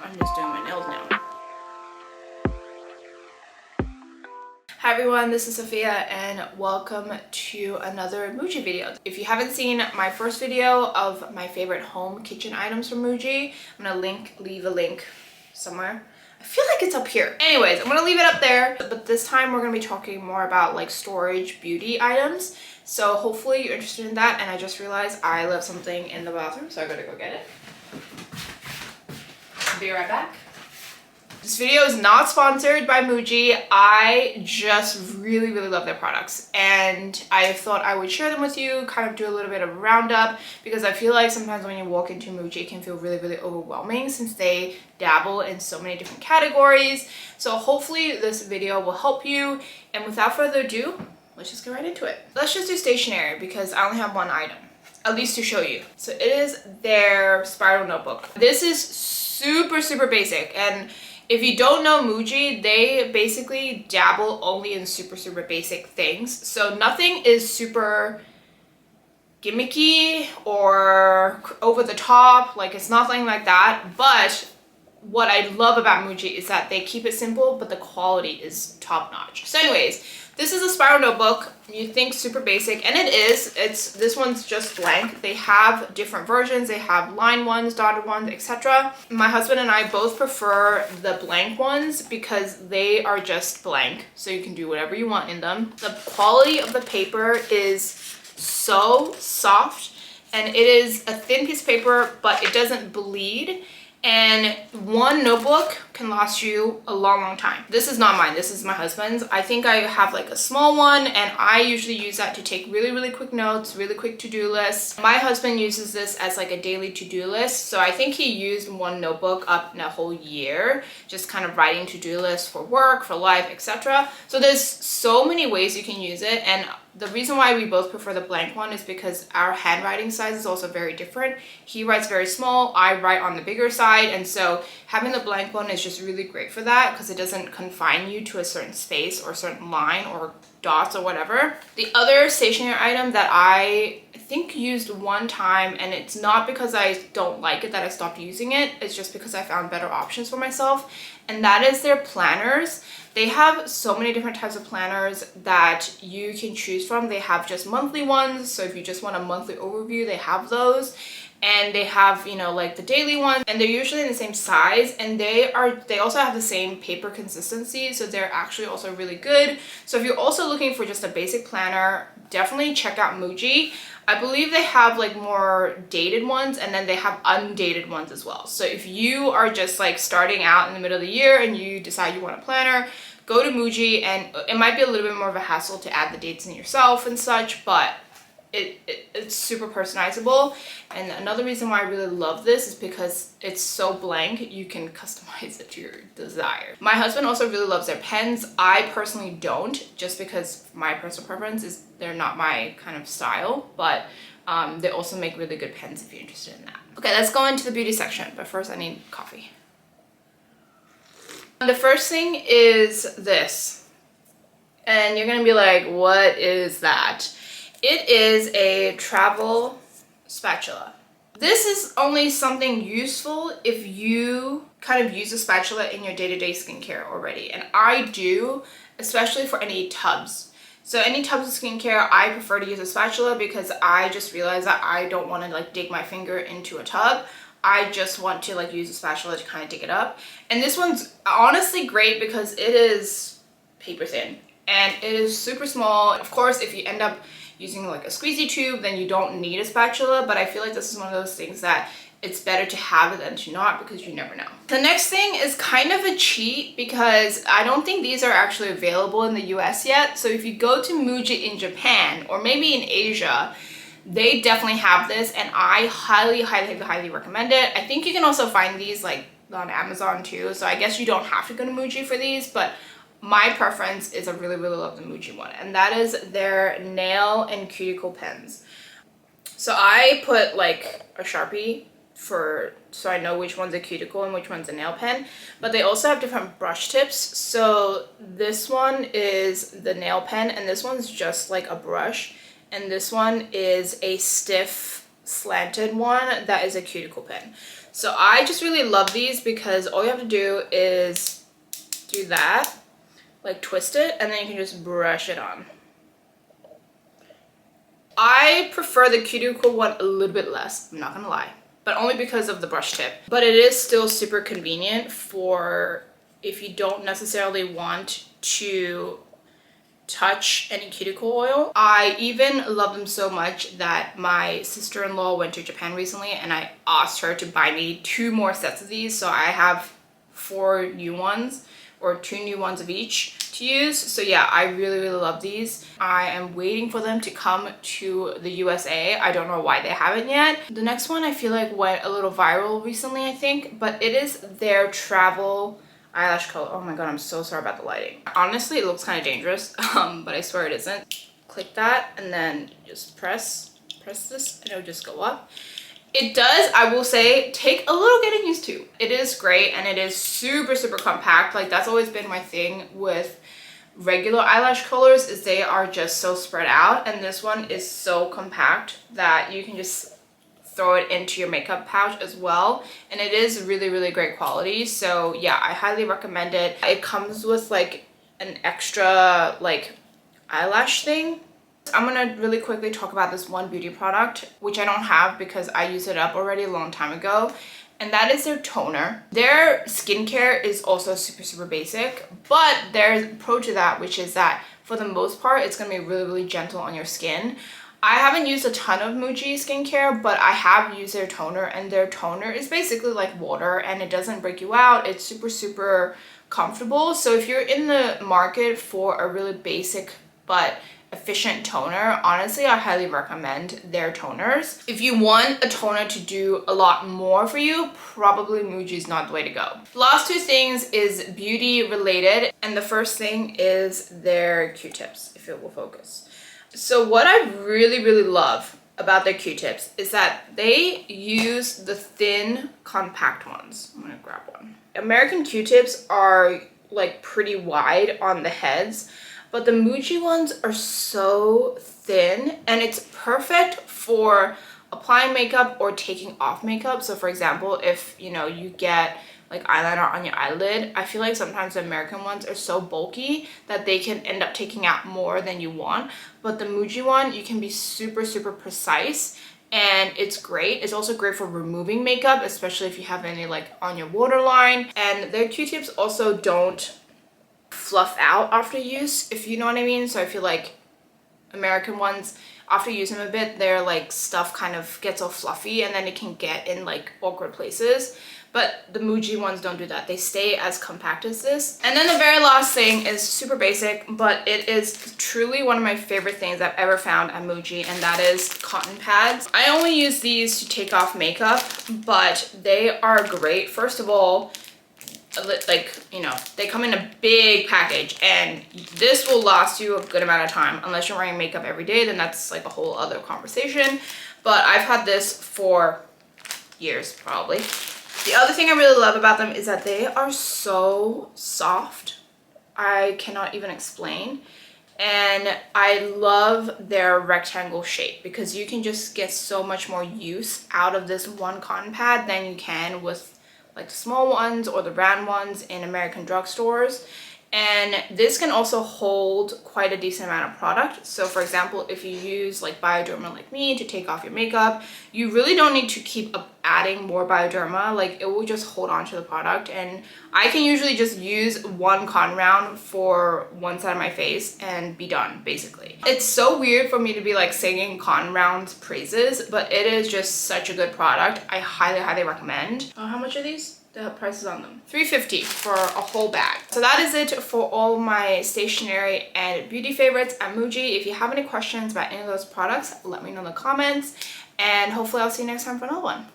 I'm just doing my nails now. Hi everyone, this is Sophia and welcome to another Muji video. If you haven't seen my first video of my favorite home kitchen items from Muji, I'm gonna leave a link somewhere. I feel like it's up here. Anyways, I'm gonna leave it up there, but this time we're gonna be talking more about like storage beauty items. So hopefully you're interested in that, and I just realized I left something in the bathroom, so I gotta go get it. I'll be right back. This video is not sponsored by Muji. I just really love their products, and I thought I would share them with you, kind of do a little bit of a roundup, because I feel like sometimes when you walk into Muji it can feel really overwhelming since they dabble in so many different categories. So hopefully this video will help you, and without further ado, let's just get right into it. Let's just do stationery because I only have one item, at least to show you. So it is their spiral notebook. This is super basic, and if you don't know Muji, they basically dabble only in super basic things. So nothing is super gimmicky or over the top, like it's nothing like that. But what I love about Muji is that they keep it simple, but the quality is top notch. So anyways, this is a spiral notebook. You think super basic, and it is. This one's just blank. They have different versions. They have line ones, dotted ones, etc. My husband and I both prefer the blank ones because they are just blank, so you can do whatever you want in them. The quality of the paper is so soft, and it is a thin piece of paper, but it doesn't bleed. And one notebook can last you a long time. This is not mine, this is my husband's. I think I have like a small one, and I usually use that to take really quick notes, really quick to-do lists. My husband uses this as like a daily to-do list. So I think he used one notebook up in a whole year, just kind of writing to-do lists for work, for life, etc. So there's so many ways you can use it, and the reason why we both prefer the blank one is because our handwriting size is also very different. He writes very small, I write on the bigger side, and so having the blank one is just really great for that because it doesn't confine you to a certain space or a certain line or dots or whatever. The other stationery item that I think used one time, and it's not because I don't like it that I stopped using it, it's just because I found better options for myself, and that is their planners. They have so many different types of planners that you can choose from. They have just monthly ones, so if you just want a monthly overview, they have those. And they have, you know, like the daily ones, and they're usually in the same size, and they also have the same paper consistency, so they're actually also really good. So if you're also looking for just a basic planner, definitely check out Muji. I believe they have like more dated ones, and then they have undated ones as well. So if you are just like starting out in the middle of the year and you decide you want a planner, go to Muji, and it might be a little bit more of a hassle to add the dates in yourself and such, but it's super personalizable. And another reason why I really love this is because it's so blank, you can customize it to your desire. My husband also really loves their pens. I personally don't, just because my personal preference is they're not my kind of style, but they also make really good pens if you're interested in that. Okay, let's go into the beauty section, but first I need coffee. The first thing is this, and you're gonna be like, what is that? It is a travel spatula. This is only something useful if you kind of use a spatula in your day-to-day skincare already, and I do, especially for any tubs. So any tubs of skincare, I prefer to use a spatula because I just realized that I don't want to like dig my finger into a tub. I just want to like use a spatula to kind of dig it up. And this one's honestly great because it is paper thin and it is super small. Of course, if you end up using like a squeezy tube, then you don't need a spatula, but I feel like this is one of those things that it's better to have it than to not, because you never know. The next thing is kind of a cheat because I don't think these are actually available in the US yet. So if you go to Muji in Japan or maybe in Asia, they definitely have this, and I highly recommend it. I think you can also find these like on Amazon too, so I guess you don't have to go to Muji for these, but my preference is I really love the Muji one, and that is their nail and cuticle pens. So I put like a Sharpie so I know which one's a cuticle and which one's a nail pen, but they also have different brush tips. So this one is the nail pen, and this one's just like a brush, and this one is a stiff slanted one that is a cuticle pen. So I just really love these because all you have to do is do that, like twist it, and then you can just brush it on. I prefer the cuticle one a little bit less, I'm not gonna lie, but only because of the brush tip. But it is still super convenient for if you don't necessarily want to touch any cuticle oil. I even love them so much that my sister-in-law went to Japan recently and I asked her to buy me 2 more sets of these, so I have 4 new ones, or 2 new ones of each to use. So yeah, I really love these. I am waiting for them to come to the USA. I don't know why they haven't yet. The next one I feel like went a little viral recently, I think, but it is their travel eyelash color. Oh my god, I'm so sorry about the lighting. Honestly, it looks kind of dangerous, but I swear it isn't. Click that and then just press this and it'll just go up. It does, I will say, take a little getting used to. It is great and it is super compact. Like that's always been my thing with regular eyelash colors, is they are just so spread out, and this one is so compact that you can just throw it into your makeup pouch as well, and it is really great quality. So yeah, I highly recommend it. It comes with like an extra like eyelash thing. I'm gonna really quickly talk about this one beauty product which I don't have because I used it up already a long time ago, and that is their toner. Their skincare is also super basic, but there's a pro to that, which is that for the most part it's gonna be really gentle on your skin. I haven't used a ton of Muji skincare, but I have used their toner, and their toner is basically like water and it doesn't break you out. It's super comfortable. So if you're in the market for a really basic but efficient toner, honestly, I highly recommend their toners. If you want a toner to do a lot more for you, probably Muji is not the way to go. The last 2 things is beauty related, and the first thing is their Q-tips, if it will focus. So what I really love about their Q-tips is that they use the thin compact ones. I'm gonna grab one. American Q-tips are like pretty wide on the heads, but the Muji ones are so thin, and it's perfect for applying makeup or taking off makeup. So for example, if you know you get like eyeliner on your eyelid, I feel like sometimes the American ones are so bulky that they can end up taking out more than you want, but the Muji one, you can be super precise and it's great. It's also great for removing makeup, especially if you have any like on your waterline. And their Q-tips also don't fluff out after use, if you know what I mean. So I feel like American ones, after you use them a bit, their like stuff kind of gets all fluffy and then it can get in like awkward places. But the Muji ones don't do that. They stay as compact as this. And then the very last thing is super basic, but it is truly one of my favorite things I've ever found at Muji, and that is cotton pads. I only use these to take off makeup, but they are great. First of all, like, you know, they come in a big package, and this will last you a good amount of time. Unless you're wearing makeup every day, then that's like a whole other conversation. But I've had this for years, probably. The other thing I really love about them is that they are so soft. I cannot even explain. And I love their rectangle shape because you can just get so much more use out of this one cotton pad than you can with like the small ones or the round ones in American drugstores. And this can also hold quite a decent amount of product. So for example, if you use like Bioderma like me to take off your makeup, you really don't need to keep adding more Bioderma. Like it will just hold on to the product. And I can usually just use one cotton round for one side of my face and be done, basically. It's so weird for me to be like singing cotton rounds praises, but it is just such a good product. I highly recommend. How much are these? The prices on them. $3.50 for a whole bag. So that is it for all my stationery and beauty favorites at Muji. If you have any questions about any of those products, let me know in the comments, and hopefully I'll see you next time for another one.